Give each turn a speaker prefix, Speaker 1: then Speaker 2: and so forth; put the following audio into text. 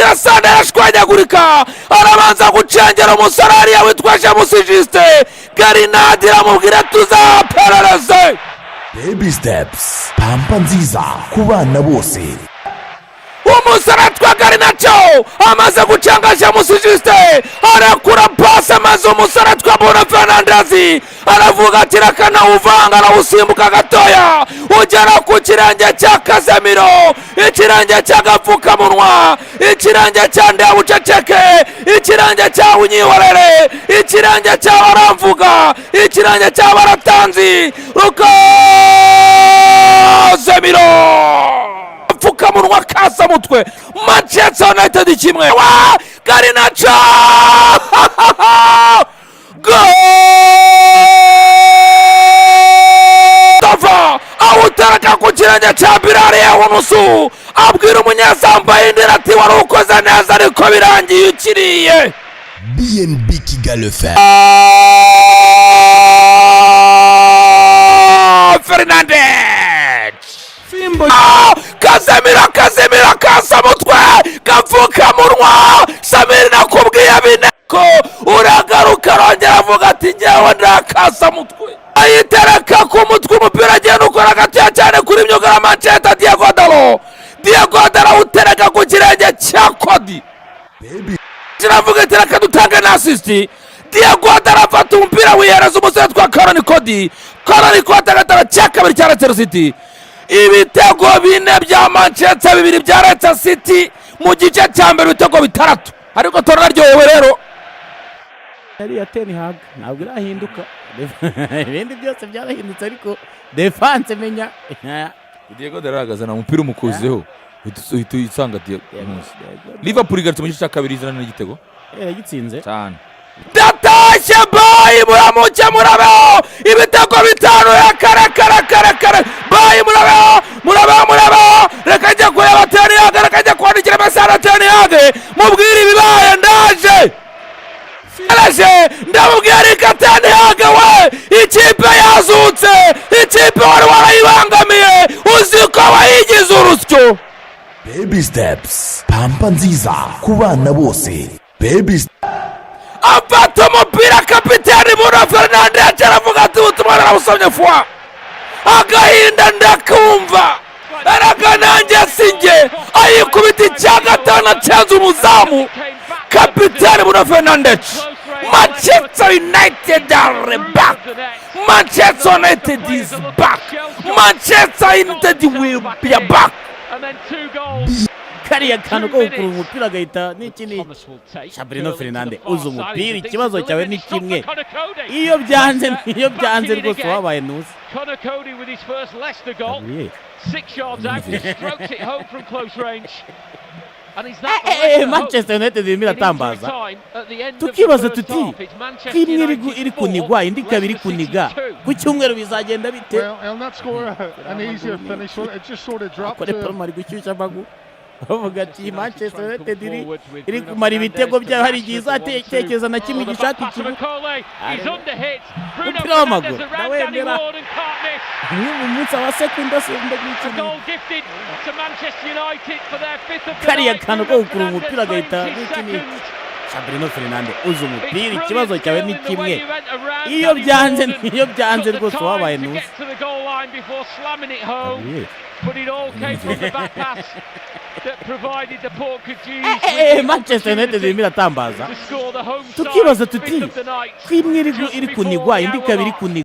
Speaker 1: umupira Sane arashwanyagurika arabanza gucengera umusore hariya witwaje musijiste Garinadi aramubwira tuzaperereze.
Speaker 2: Baby steps, pampa nziza ku bana bose.
Speaker 1: Umusore atwagari nacyo amaze gucangasha musijiste arakura pase maze umusore atwabona Fernandez aravuga ati rakana uvanga arawusimbuka gatoya ugera ku kirenge cya Kazemiro, ikirenge cy'agapfukamunwa, ikirenge cya Ndabuceceke, ikirenge cya Unyihorere, ikirenge cya Baramvuga, ikirenge cya Baratanzi Kazemiro pfukamunwa kasa mutwe. Manchester United kimwe wa Garinacho Tava awutaraka ku kirenge cya Birare yahunusu abwira umunyazamba indira ati wari ukoze neza ariko birangiye ukiriye.
Speaker 2: BNB Kigali FM.
Speaker 1: Fernandez Kazemira kasa mutwe kavuka munwa. Samir nakubwiye bineko uragaruka rongera avuga ati ngewe ndakasa mutwe ayitereka ku mutwe umupira agenda ukora gatoya cyane kuri myugara Manchester. Diego Dalo utereka ku kirenge cya Kodi kiravuga ati reka dutange na assist. Diego Dalo afata umupira wihereza umusore twa Karoni Kodi agatara cya kabiri cya Leicester City. Ibitego bine bya Manchester bibiri bya Leicester City mu gice cya mbere, ibitego bitandatu. Ariko torna ryowe rero
Speaker 3: yari ya Ten Hag ntabwo irahinduka. Ibindi byose byarahindutse ariko defense menya
Speaker 1: Diego Dalo aragazana umupira umukuzeho uhita usanga Diego. Liverpool igarutse mu gice cya kabiri izana n'igitego
Speaker 3: yaragitsinze cyane.
Speaker 1: Datashe bayi muramuke murabeho ibitego bitanu ya kare bayi murabeho reka njye kureba Ten Hag, reka njye kwandikira mesara Ten Hag mubwire ibibaye ndaje ndamubwira reka Ten Hag we ikipe yazutse, ikipe wari warayibangamiye uzi ko wayigize urusyo.
Speaker 2: Baby steps, pampa nziza ku bana bose. Baby
Speaker 1: afata umupira kapiteni Bruno Fernandes aravuga ati ubutumwa narabusomye fwa agahinda ndakumva araga nanjye sinjye ayikubita icya gatanu acenze umuzamu kapiteni Bruno Fernandes. Manchester United are back. Manchester United is back. Manchester United will be back.
Speaker 3: Kariya kantu ko gukura umupira agahita n'ikindi Bruno Fernandes uzi umupira ikibazo cyawe ni kimwe iyo byanze rwose wabaye nuzi. Manchester United irimo iratambaza tukibaza tuti kimwe iri kunigwa indi kabiri kuniga ku cyumweru bizagenda bite. Kore Palma ari gushyushya bagu bavuga ati Manchester United iri kumara ibitego byayo hari igihe izatekereza na kimwe gishaka ikibuga. Umupira w'amaguru ndawemera mu munsi wa sekunda gw'ikindi kariya kantu ko gukura umupira agahita n'ikindi Bruno Fernandes uzi umupira ikibazo cyawe ni kimwe iyo byanze rwose wabaye nuzi. Manchester United irimo iratambaza tukibaza tuti kimwe iri kunigwa indi kabiri kuniga.